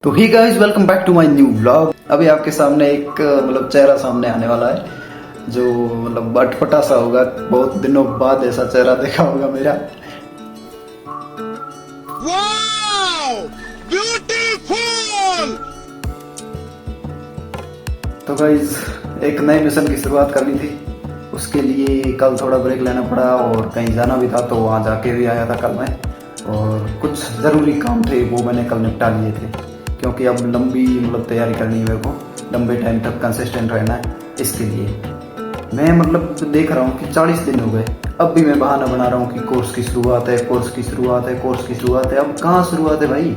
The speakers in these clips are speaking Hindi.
तो hi guys welcome back to my new vlog. अभी आपके सामने एक चेहरा सामने आने वाला है जो अटपटा सा होगा। बहुत दिनों बाद ऐसा चेहरा देखा होगा मेरा। Wow beautiful. तो गाइस एक नए मिशन की शुरुआत करनी थी, उसके लिए कल थोड़ा ब्रेक लेना पड़ा और कहीं जाना भी था, तो वहाँ जाके भी आया था कल मैं। और कुछ ज़रूरी काम थे वो मैंने कल निपटा लिए थे, क्योंकि अब लंबी तैयारी करनी है मेरे को, लंबे टाइम तक कंसिस्टेंट रहना है। इसके लिए मैं देख रहा हूँ कि 40 दिन हो गए, अब भी मैं बहाना बना रहा हूँ कि कोर्स की शुरुआत है, कोर्स की शुरुआत है, कोर्स की शुरुआत है। अब कहाँ शुरुआत है भाई?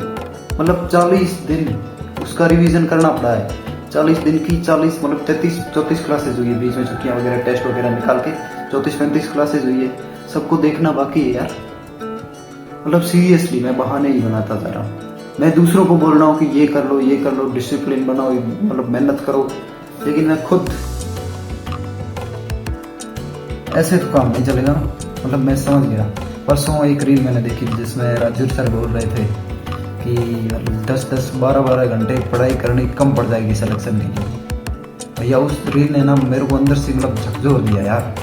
40 दिन उसका रिवीजन करना पड़ा है। 40 दिन की 40 33-34 क्लासेज हुई है, बीच में छुट्टियाँ वगैरह टेस्ट वगैरह निकाल के 34-35 क्लासेज हुई है। सबको देखना बाकी है यार। सीरियसली मैं बहाने ही बनाता जा रहा हूँ। मैं दूसरों को बोल रहा हूँ कि ये कर लो, डिसिप्लिन बनाओ, मेहनत करो, लेकिन मैं खुद ऐसे तो काम नहीं चलेगा। मैं समझ गया। परसों एक रील मैंने देखी जिसमें राजू सर बोल रहे थे कि 10-10 12-12 घंटे पढ़ाई करनी कम पड़ जाएगी सिलेक्शन के लिए। भैया उस रील ने ना मेरे को अंदर से झकझोर दिया यार।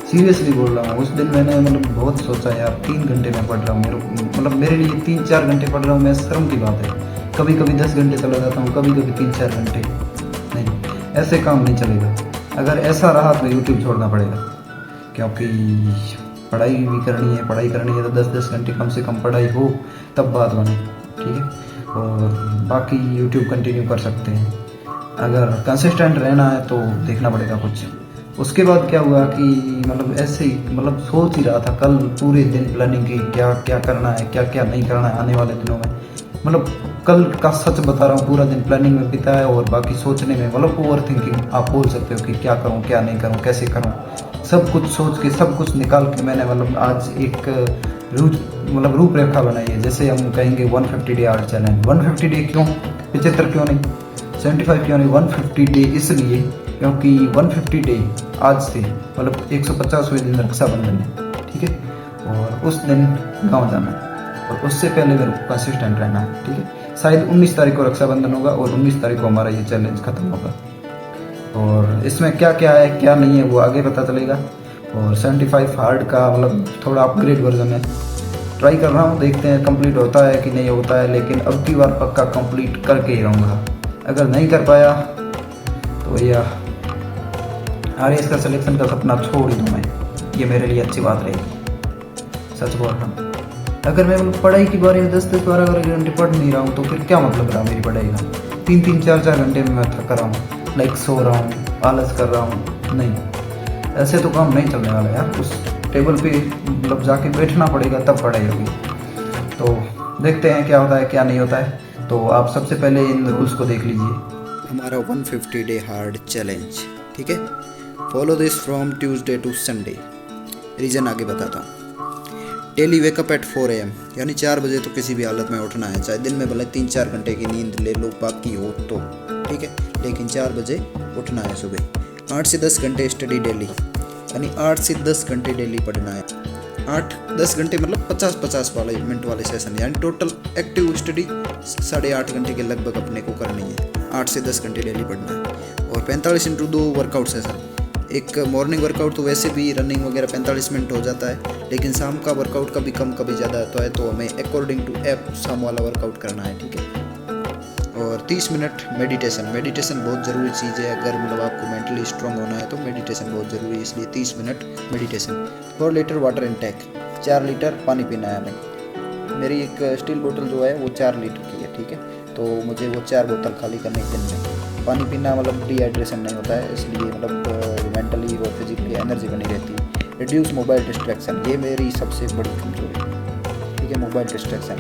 सीरियसली बोल रहा हूँ। उस दिन मैंने बहुत सोचा यार, 3 घंटे मैं पढ़ रहा हूँ, मेरे लिए 3-4 घंटे पढ़ रहा हूँ मैं, शर्म की बात है। कभी कभी 10 घंटे चला जाता हूँ, कभी कभी 3-4 घंटे। नहीं, ऐसे काम नहीं चलेगा। अगर ऐसा रहा तो यूट्यूब छोड़ना पड़ेगा, क्योंकि पढ़ाई करनी है तो 10-10 घंटे कम से कम पढ़ाई हो, तब बात बने, ठीक है। और बाकी यूट्यूब कंटिन्यू कर सकते हैं। अगर कंसिस्टेंट रहना है तो देखना पड़ेगा कुछ। उसके बाद क्या हुआ कि ऐसे ही सोच ही रहा था कल पूरे दिन प्लानिंग की, क्या क्या करना है, क्या क्या नहीं करना है आने वाले दिनों में। कल का सच बता रहा हूँ, पूरा दिन प्लानिंग में बिताया और बाकी सोचने में, ओवर थिंकिंग आप बोल सकते हो कि क्या करूँ क्या नहीं करूँ, कैसे करूँ। सब कुछ सोच के, सब कुछ निकाल के मैंने आज एक रूपरेखा बनाई है। जैसे हम कहेंगे 150 डे आर्ट चैलेंज। 150 डे क्यों, 75 क्यों नहीं, 75 क्यों नहीं, 150 डे इसलिए क्योंकि 150 डे आज से 150वें दिन रक्षाबंधन है, ठीक है। और उस दिन गांव जाना है और उससे पहले मेरे को कंसिस्टेंट रहना है, ठीक है। शायद 19 तारीख को रक्षाबंधन होगा और 19 तारीख को हमारा ये चैलेंज खत्म होगा। और इसमें क्या क्या है क्या नहीं है वो आगे पता चलेगा। और 75 हार्ड का थोड़ा अपग्रेड वर्जन है, ट्राई कर रहा हूँ, देखते हैं कंप्लीट होता है कि नहीं होता है। लेकिन अब की बार पक्का कंप्लीट करके ही रहूँगा। अगर नहीं कर पाया तो भैया RAS का सिलेक्शन का सपना छोड़ ही दूँ मैं, ये मेरे लिए अच्छी बात रहेगी। सच बोल रहा हूँ। अगर मैं पढ़ाई के बारे में 10-10 12-12 घंटे पढ़ नहीं रहा हूँ तो फिर क्या मतलब रहा मेरी पढ़ाई का? 3-3 4-4 घंटे में मैं थक रहा हूँ, सो रहा हूँ, आलस कर रहा हूँ। नहीं, ऐसे तो काम नहीं चलने वाला यार। उस टेबल पे जाके बैठना पड़ेगा, तब पढ़ाई होगी। तो देखते हैं क्या होता है क्या नहीं होता है। तो आप सबसे पहले इन रूल्स को देख लीजिए। हमारा 150 डे हार्ड चैलेंज, ठीक है। Follow this from Tuesday to Sunday. Reason आगे बताता हूँ। डेली वेकअप एट 4 AM, यानी 4 बजे तो किसी भी हालत में उठना है, चाहे दिन में भले 3-4 घंटे की नींद ले लो बाकी हो तो, ठीक है, लेकिन 4 बजे उठना है सुबह। 8 से 10 घंटे स्टडी डेली, यानी 8 से 10 घंटे डेली पढ़ना है। 8-10 घंटे 50-50 वाले मिनट वाले सेशन, यानी टोटल एक्टिव स्टडी 8.5 घंटे के लगभग अपने को करनी है। 8 से 10 घंटे डेली पढ़ना है। और 45x2 वर्कआउट सेशन। एक मॉर्निंग वर्कआउट तो वैसे भी रनिंग वगैरह 45 मिनट हो जाता है, लेकिन शाम का वर्कआउट कभी कम कभी ज़्यादा होता है, तो हमें अकॉर्डिंग टू ऐप शाम वाला वर्कआउट करना है, ठीक है। और 30 मिनट मेडिटेशन। मेडिटेशन बहुत ज़रूरी चीज़ है। अगर आपको मेंटली स्ट्रांग होना है तो मेडिटेशन बहुत ज़रूरी है, इसलिए 30 minute meditation. 4 litre water intake, 4 litre पानी पीना है हमें। मेरी एक स्टील बोतल जो है वो 4 लीटर की है, ठीक है। तो मुझे वो 4 बोतल खाली करने के दिन में पानी पीना, डिहाइड्रेशन नहीं होता है, इसलिए मेंटली और फिजिकली एनर्जी बनी रहती है। रिड्यूस मोबाइल डिस्ट्रैक्शन, ये मेरी सबसे बड़ी कमजोरी है, ठीक है। मोबाइल डिस्ट्रैक्शन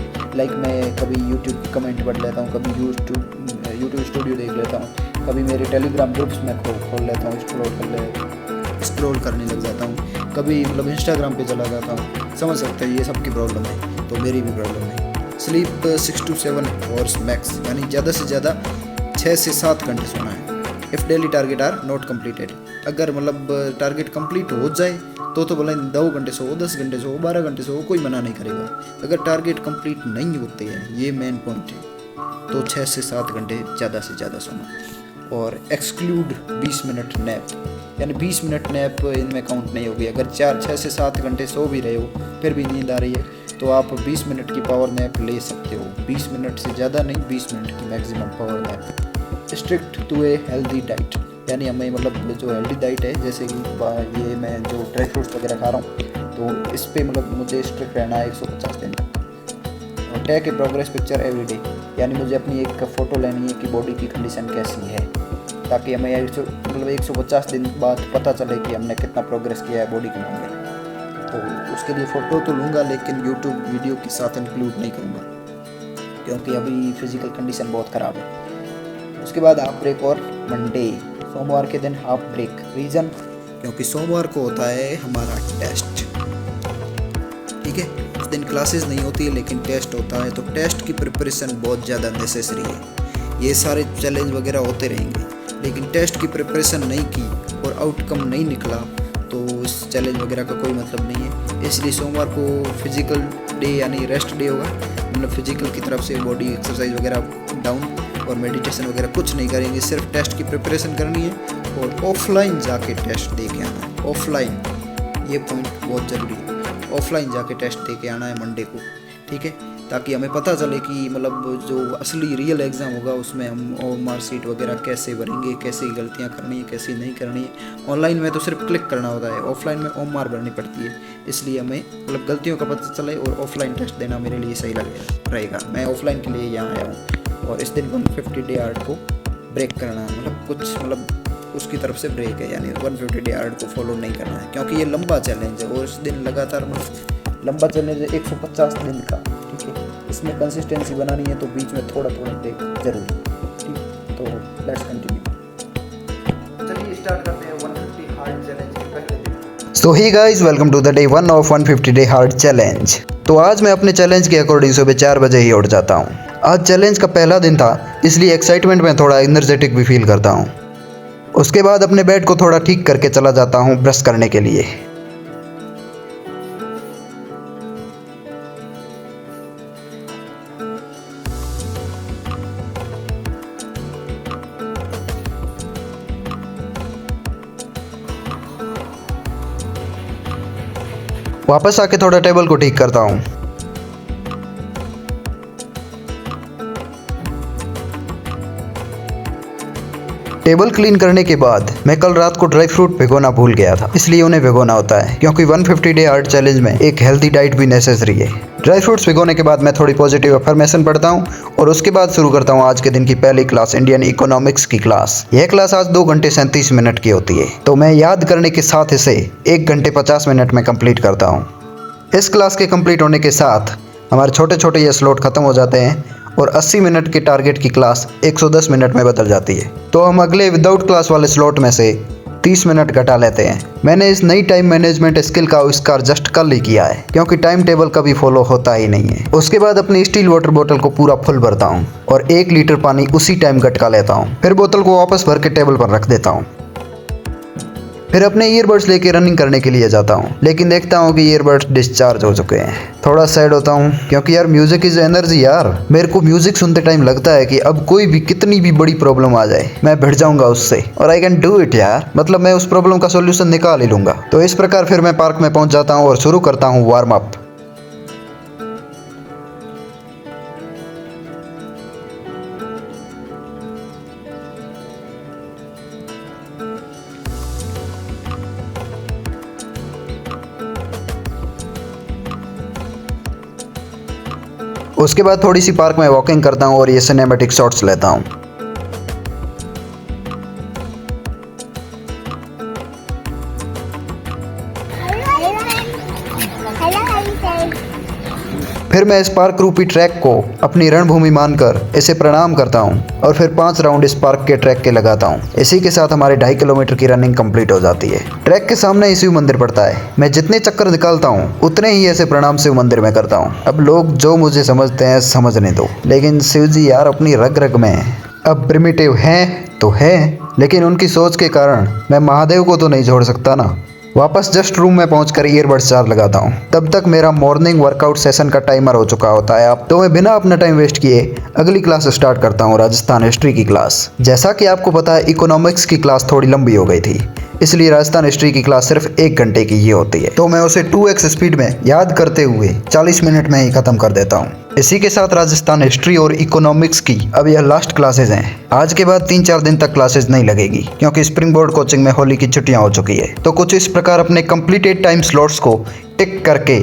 मैं कभी यूट्यूब की कमेंट पढ़ लेता हूँ, कभी यूट्यूब स्टूडियो देख लेता हूँ, कभी मेरे टेलीग्राम ग्रुप्स में खोल लेता हूँ, स्क्रॉल करने लग जाता हूँ, कभी इंस्टाग्राम पे चला जाता हूँ। समझ सकते हैं ये सबकी प्रॉब्लम है, तो मेरी भी प्रॉब्लम है। स्लीप 6 to 7 आवर्स मैक्स, यानी ज़्यादा से ज़्यादा 6 से 7 घंटे सोना है। If daily target are not completed, अगर टारगेट कंप्लीट हो जाए तो भले 2 घंटे सो, 10 घंटे सो, 12 घंटे सो, कोई मना नहीं करेगा। अगर टारगेट कंप्लीट नहीं होते हैं, ये मेन पॉइंट है। तो 6 से 7 घंटे ज़्यादा से ज़्यादा सोना। और एक्सक्लूड 20 मिनट नैप, यानी 20 मिनट नैप इनमें काउंट नहीं होगी। अगर 6 से 7 घंटे सो भी रहे हो फिर भी नींद आ रही है तो आप 20 मिनट की पावर नैप ले सकते हो। 20 मिनट से ज़्यादा नहीं, 20 मिनट की maximum power nap. Strict to a healthy diet, यानी हमें मतलब जो हेल्दी डाइट है, जैसे कि ये मैं जो ड्राई फ्रूट्स वगैरह खा रहा हूँ तो इस पर मतलब मुझे स्ट्रिक्ट रहना है 150 दिन। और take a progress picture every day, यानी मुझे अपनी एक फ़ोटो लेनी है कि बॉडी की कंडीशन कैसी है, ताकि हमें 150 दिन बाद पता चले कि हमने कितना प्रोग्रेस किया है बॉडी के मामले में। तो उसके लिए फ़ोटो तो लूँगा लेकिन यूट्यूब वीडियो के साथ इंक्लूड नहीं करूँगा, क्योंकि अभी फिज़िकल कंडीशन बहुत ख़राब है। उसके बाद हाफ ब्रेक और मंडे, सोमवार के दिन हाफ ब्रेक। रीज़न, क्योंकि सोमवार को होता है हमारा टेस्ट, ठीक है। उस दिन क्लासेस नहीं होती है लेकिन टेस्ट होता है, तो टेस्ट की प्रिपरेशन बहुत ज़्यादा नेसेसरी है। ये सारे चैलेंज वगैरह होते रहेंगे लेकिन टेस्ट की प्रिपरेशन नहीं की और आउटकम नहीं निकला तो इस चैलेंज वगैरह का कोई मतलब नहीं है। इसलिए सोमवार को फिज़िकल डे यानी रेस्ट डे होगा, मतलब फिज़िकल की तरफ से बॉडी एक्सरसाइज वगैरह डाउन और मेडिटेशन वगैरह कुछ नहीं करेंगे, सिर्फ टेस्ट की प्रिपरेशन करनी है और ऑफलाइन जाके टेस्ट दे के आना है। ऑफलाइन, ये पॉइंट बहुत ज़रूरी है, ऑफलाइन जाके टेस्ट दे के आना है मंडे को, ठीक है, ताकि हमें पता चले कि मतलब जो असली रियल एग्ज़ाम होगा उसमें हम मार्कशीट वगैरह कैसे भरेंगे, कैसे गलतियां करनी है, कैसे नहीं करनी है। ऑनलाइन में तो सिर्फ क्लिक करना होता है, ऑफलाइन में ओम भरनी पड़ती है, इसलिए हमें मतलब गलतियों का पता चले और ऑफलाइन टेस्ट देना मेरे लिए सही रहेगा। मैं ऑफलाइन के लिए यहाँ आया हूँ और इस दिन 150 डे आर्ट को ब्रेक करना है, मतलब कुछ मतलब उसकी तरफ से ब्रेक है, यानी 150 डे आर्ट को फॉलो नहीं करना है, क्योंकि ये लंबा चैलेंज है और इस दिन लगातार लंबा चैलेंज है 150 दिन का, ठीक है। इसमें कंसिस्टेंसी बनानी है तो बीच में थोड़ा थोड़ा ब्रेक जरूरी, ठीक। तो लेट्स कंटिन्यू, चलिए स्टार्ट करते हैं 150 हार्ड चैलेंज के पहले दिन। So hi guys, welcome to the day 1 of 150 day hard challenge. तो आज मैं अपने चैलेंज के अकॉर्डिंग सुबह 4 बजे ही उठ जाता हूँ। आज चैलेंज का पहला दिन था इसलिए एक्साइटमेंट में थोड़ा एनर्जेटिक भी फील करता हूँ। उसके बाद अपने बेड को थोड़ा ठीक करके चला जाता हूँ ब्रश करने के लिए। वापस आके थोड़ा टेबल को ठीक करता हूँ। टेबल क्लीन करने के बाद मैं कल रात को ड्राई फ्रूट भिगोना भूल गया था, इसलिए उन्हें भिगोना होता है क्योंकि 150 डे हार्ड चैलेंज में एक हेल्दी डाइट भी नेसेसरी है। ड्राई फ्रूट्स भिगोने के बाद मैं थोड़ी पॉजिटिव अफर्मेशन पढ़ता हूँ और उसके बाद शुरू करता हूँ आज के दिन की पहली क्लास, इंडियन इकोनॉमिक्स की क्लास। यह क्लास आज 2 घंटे 37 मिनट की होती है, तो मैं याद करने के साथ इसे 1 घंटे 50 मिनट में कंप्लीट करता हूँ। इस क्लास के कंप्लीट होने के साथ हमारे छोटे छोटे ये स्लॉट खत्म हो जाते हैं और 80 मिनट के टारगेट की क्लास 110 मिनट में बदल जाती है। तो हम अगले विदाउट क्लास वाले स्लॉट में से 30 मिनट घटा लेते हैं। मैंने इस नई टाइम मैनेजमेंट स्किल का आविष्कार जस्ट कल ही किया है, क्योंकि टाइम टेबल कभी फॉलो होता ही नहीं है। उसके बाद अपनी स्टील वाटर बोतल को पूरा फुल भरता हूँ और 1 लीटर पानी उसी टाइम गटका लेता हूँ। फिर बोतल को वापस भर के टेबल पर रख देता हूँ। फिर अपने ईयरबड्स लेके रनिंग करने के लिए जाता हूँ, लेकिन देखता हूँ कि ईयरबड्स डिस्चार्ज हो चुके हैं। थोड़ा सैड होता हूँ क्योंकि यार म्यूजिक इज एनर्जी यार। मेरे को म्यूजिक सुनते टाइम लगता है कि अब कोई भी कितनी भी बड़ी प्रॉब्लम आ जाए मैं भिड़ जाऊंगा उससे और आई कैन डू इट यार, मतलब मैं उस प्रॉब्लम का सोल्यूशन निकाल ही लूंगा। तो इस प्रकार फिर मैं पार्क में पहुंच जाता हूँ और शुरू करता हूँ वार्म अप। उसके बाद थोड़ी सी पार्क में वॉकिंग करता हूँ और ये सिनेमैटिक शॉट्स लेता हूँ। फिर मैं इस पार्क रूपी ट्रैक को अपनी रणभूमि मानकर इसे प्रणाम करता हूँ और फिर 5 राउंड इस पार्क के ट्रैक के लगाता हूँ। इसी के साथ हमारे 2.5 किलोमीटर की रनिंग कंप्लीट हो जाती है। ट्रैक के सामने ही शिव मंदिर पड़ता है। मैं जितने चक्कर निकालता हूँ उतने ही ऐसे प्रणाम शिव मंदिर में करता हूँ। अब लोग जो मुझे समझते हैं समझने दो, लेकिन शिव जी यार अपनी रग रग में है। अब प्रिमिटिव हैं तो है, लेकिन उनकी सोच के कारण मैं महादेव को तो नहीं छोड़ सकता ना। वापस जस्ट रूम में पहुंचकर ईयरबड्स चार्ज लगाता हूं। तब तक मेरा मॉर्निंग वर्कआउट सेशन का टाइमर हो चुका होता है अब। तो मैं बिना अपना टाइम वेस्ट किए अगली क्लास स्टार्ट करता हूं, राजस्थान हिस्ट्री की क्लास। जैसा कि आपको पता है इकोनॉमिक्स की क्लास थोड़ी लंबी हो गई थी, इसलिए राजस्थान हिस्ट्री की क्लास सिर्फ 1 घंटे की ही होती है। तो मैं उसे 2x स्पीड में याद करते हुए 40 मिनट में ही खत्म कर देता हूँ। इसी के साथ राजस्थान हिस्ट्री और इकोनॉमिक्स की अब यह लास्ट क्लासेज हैं। आज के बाद 3-4 दिन तक क्लासेज नहीं लगेगी, क्योंकि स्प्रिंग बोर्ड कोचिंग में होली की छुट्टियां हो चुकी है। तो कुछ इस प्रकार अपने कंप्लीटेड टाइम स्लॉट्स को टिक करके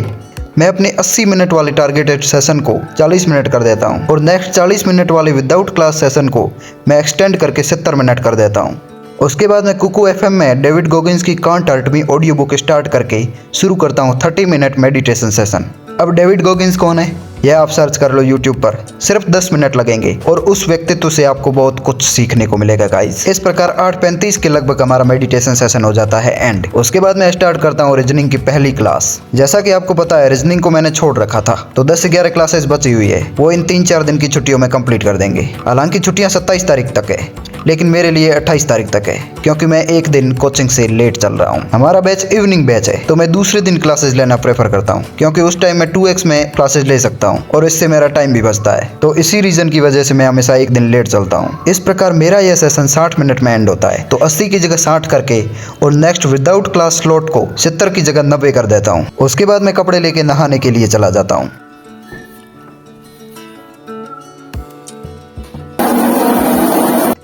मैं अपने 80 मिनट वाले टारगेटेड सेशन को 40 मिनट कर देता हूँ, और नेक्स्ट 40 मिनट वाले विदाउट क्लास सेशन को मैं एक्सटेंड करके 70 मिनट कर देता हूँ। उसके बाद मैं कुकू एफएम में डेविड गॉगिन्स की can't hurt me audio book start करके शुरू करता हूँ 30 मिनट मेडिटेशन सेशन। अब डेविड गॉगिन्स कौन है, यह आप सर्च कर लो यूट्यूब पर, सिर्फ 10 मिनट लगेंगे और उस व्यक्तित्व से आपको बहुत कुछ सीखने को मिलेगा गाइस। इस प्रकार 8:35 के लगभग हमारा मेडिटेशन सेशन हो जाता है एंड। उसके बाद मैं स्टार्ट करता हूँ रीजनिंग की पहली क्लास। जैसा कि आपको पता है रीजनिंग को मैंने छोड़ रखा था, तो 10-11 क्लासेस बची हुई है, वो इन 3-4 दिन की छुट्टियों में कंप्लीट कर देंगे। हालांकि छुट्टियां 27 तारीख तक है, लेकिन मेरे लिए 28 तारीख तक है, क्योंकि मैं एक दिन कोचिंग से लेट चल रहा हूँ। हमारा बैच इवनिंग बैच है, तो मैं दूसरे दिन क्लासेस लेना प्रेफर करता हूँ, क्योंकि उस टाइम मैं 2x में क्लासेस ले सकता हूँ और इससे मेरा टाइम भी बचता है। तो इसी रीजन की वजह से मैं हमेशा एक दिन लेट चलता हूँ। इस प्रकार मेरा यह सेशन 60 मिनट में एंड होता है। तो 80 की जगह 60 करके और नेक्स्ट विदाउट क्लास स्लॉट को 70 की जगह 90 कर देता हूँ। उसके बाद मैं कपड़े लेके नहाने के लिए चला जाता हूँ।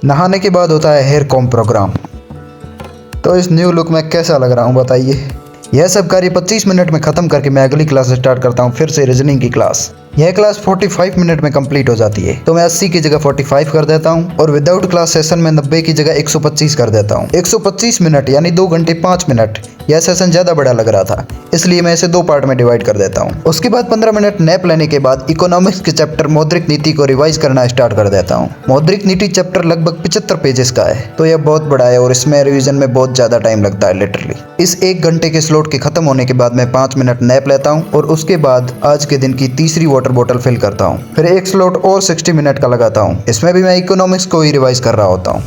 नहाने के बाद होता है हेयर कॉम प्रोग्राम। तो इस न्यू लुक में कैसा लग रहा हूँ बताइए। यह सब कार्य 25 मिनट में खत्म करके मैं अगली क्लास स्टार्ट करता हूँ, फिर से रीजनिंग की क्लास। यह क्लास 45 मिनट में कंप्लीट हो जाती है, तो मैं 80 की जगह 45 कर देता हूँ और विदाउट क्लास सेशन में 90 की जगह 125 कर देता हूँ। 125 मिनट यानी 2 घंटे 5 मिनट। यह सेशन ज़्यादा बड़ा लग रहा था, इसलिए मैं इसे 2 पार्ट में डिवाइड कर देता हूँ। उसके बाद 15 मिनट नैप लेने के बाद इकोनॉमिक्स के चैप्टर मौद्रिक नीति को रिवाइज करना स्टार्ट कर देता हूँ। मौद्रिक नीति चैप्टर लगभग 75 पेजेस का है, तो यह बहुत बड़ा है और इसमें रिवीजन में बहुत ज़्यादा टाइम लगता है लिटरली। इस 1 घंटे के स्लॉट के खत्म होने के बाद मैं 5 मिनट नैप लेता हूँ और उसके बाद आज के दिन की तीसरी वाटर बोतल फिल करता हूँ। फिर एक स्लॉट और 60 मिनट का लगाता हूँ, इसमें भी मैं इकोनॉमिक्स को ही रिवाइज कर रहा होता हूँ।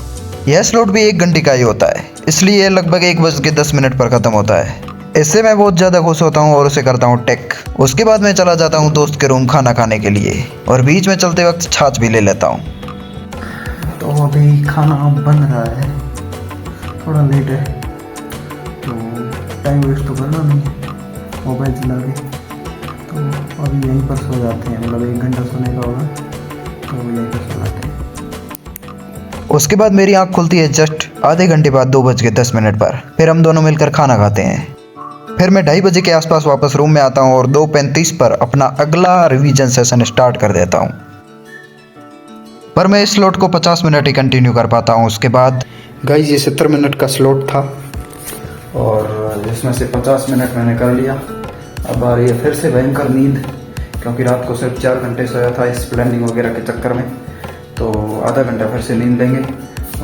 यह स्लॉट भी 1 घंटे का ही होता है, इसलिए यह लगभग 1:10 पर खत्म होता है। इससे मैं बहुत ज़्यादा खुश होता हूँ और उसे करता हूँ टेक। उसके बाद मैं चला जाता हूँ दोस्त के रूम खाना खाने के लिए, और बीच में चलते वक्त छाछ भी ले लेता हूँ। तो अभी खाना बन रहा है, थोड़ा लेट है, तो टाइम वेस्ट तो करना नहीं है मोबाइल चला के। तो अभी यहीं पर सो जाते हैं, मतलब 1 घंटा सोने का होगा, तो यहीं पर सो जाते हैं। उसके बाद मेरी आँख खुलती है जस्ट आधे घंटे बाद 2:10 पर। फिर हम दोनों मिलकर खाना खाते हैं। फिर मैं 2:30 बजे के आसपास वापस रूम में आता हूँ और 2:35 पर अपना अगला रिवीजन सेशन स्टार्ट कर देता हूँ। पर मैं इस स्लॉट को 50 मिनट ही कंटिन्यू कर पाता हूँ। उसके बाद गाइस ये 70 मिनट का स्लॉट था और जिसमें से 50 मिनट मैंने कर लिया। अब आ रही है फिर से भयंकर नींद, क्योंकि रात को सिर्फ 4 घंटे सोया था इस प्लानिंग वगैरह के चक्कर में। तो आधा घंटा फिर से नींद लेंगे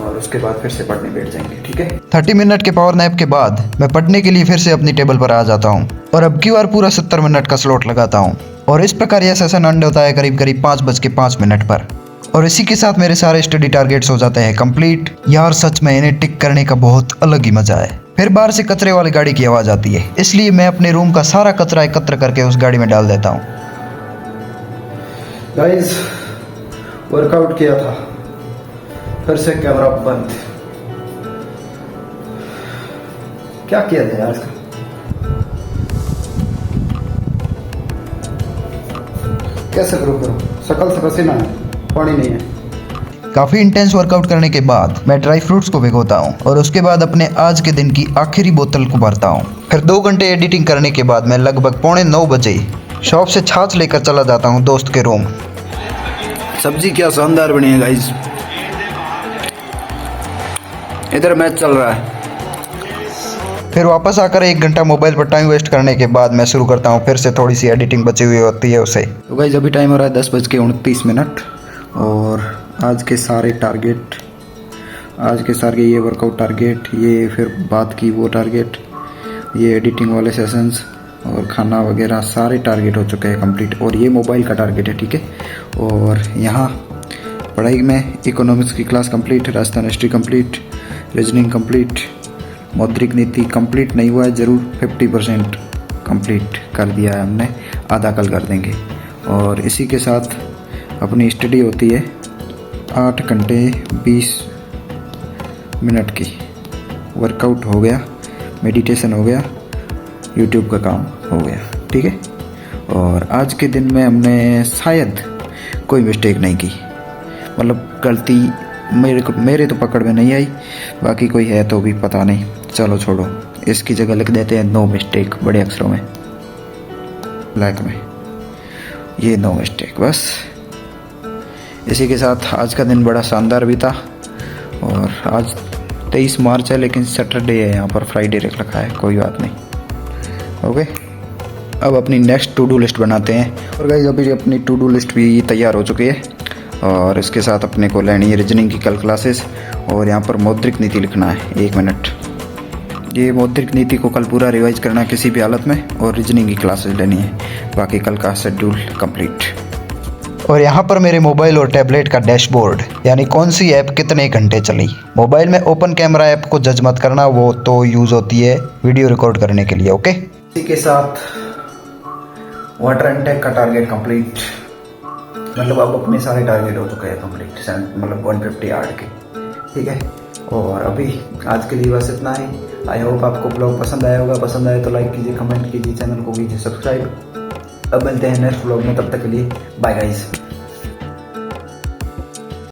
और उसके बाद फिर से पढ़ने बैठ जाएंगे, ठीक है। 30 मिनट के पावर नैप के बाद मैं पढ़ने के लिए फिर से अपनी टेबल पर आ जाता हूँ और अब की बार पूरा 70 मिनट का स्लॉट लगाता हूँ। और इस प्रकार यह सेशन एंड होता है करीब 5:05 पर। और इसी के साथ मेरे सारे स्टडी टारगेट्स हो जाते हैं कंप्लीट। यार सच में इन्हें टिक करने का बहुत अलग ही मजा है। फिर बाहर से कचरे वाली गाड़ी की आवाज़ आती है, इसलिए मैं अपने रूम का सारा कचरा एकत्र करके उस गाड़ी में डाल देता हूँ। गाइस वर्कआउट किया था, फिर से कैमरा बंद। क्या किया जाए आज का? कैसे करो शकल से पसीना है, पानी नहीं है। काफ़ी इंटेंस वर्कआउट करने के बाद मैं ड्राई फ्रूट्स को भिगोता हूँ और उसके बाद अपने आज के दिन की आखिरी बोतल को भरता हूँ। फिर 2 घंटे एडिटिंग करने के बाद मैं लगभग 8:45 बजे शॉप से छाछ लेकर चला जाता हूँ दोस्त के रूम। सब्जी क्या शानदार बनी है गाइस। इधर मैच चल रहा है। फिर वापस आकर 1 घंटा मोबाइल पर टाइम वेस्ट करने के बाद मैं शुरू करता हूँ फिर से थोड़ी सी एडिटिंग बची हुई होती है उसे। तो गाइस अभी टाइम हो रहा है 10:29 और आज के सारे टारगेट, आज के सारे ये वर्कआउट टारगेट, ये फिर बात की वो टारगेट, ये एडिटिंग वाले सेशंस और खाना वगैरह सारे टारगेट हो चुके हैं कंप्लीट। और ये मोबाइल का टारगेट है, ठीक है। और यहाँ पढ़ाई में इकोनॉमिक्स की class complete, Rajasthan history complete, reasoning complete, मौद्रिक नीति कंप्लीट नहीं हुआ है, ज़रूर 50% कंप्लीट कर दिया है हमने, आधा कल कर देंगे। और इसी के साथ अपनी स्टडी होती है 8 घंटे 20 मिनट की। वर्कआउट हो गया, मेडिटेशन हो गया, यूट्यूब का काम हो गया, ठीक है। और आज के दिन में हमने शायद कोई मिस्टेक नहीं की, मतलब गलती मेरे तो पकड़ में नहीं आई, बाकी कोई है तो भी पता नहीं, चलो छोड़ो। इसकी जगह लिख देते हैं नो मिस्टेक बड़े अक्षरों में, ब्लैक में, ये नो मिस्टेक बस। इसी के साथ आज का दिन बड़ा शानदार बीता। और आज 23 मार्च है, लेकिन सैटरडे है, यहाँ पर फ्राइडे रखा है, कोई बात नहीं। ओके, अब अपनी नेक्स्ट टू डू लिस्ट बनाते हैं। और गाइस अभी अपनी टू डू लिस्ट भी तैयार हो चुकी है, और इसके साथ अपने को लेनी है रीजनिंग की कल क्लासेस। और यहाँ पर मौद्रिक नीति लिखना है 1 मिनट। ये मौद्रिक नीति को कल पूरा रिवाइज करना है किसी भी हालत में, और रीजनिंग की क्लासेस लेनी है, बाकी कल का शेड्यूल कंप्लीट। और यहाँ पर मेरे मोबाइल और टैबलेट का डैशबोर्ड, यानी कौन सी ऐप कितने घंटे चली। मोबाइल में ओपन कैमरा ऐप को जज मत करना, वो तो यूज़ होती है वीडियो रिकॉर्ड करने के लिए। ओके, इसी के साथ वाटर इनटेक का टारगेट कंप्लीट, मतलब अब अपने सारे टारगेट हो चुके हैं कंप्लीट, मतलब 150 आर्ट के, ठीक है। और अभी आज के लिए बस इतना ही। आई होप आपको ब्लॉग पसंद आया होगा, पसंद आए तो लाइक कीजिए, कमेंट कीजिए, चैनल को कीजिए सब्सक्राइब। अब मिलते हैं नेक्स्ट ब्लॉग में, तब तक के लिए बाय गाइस।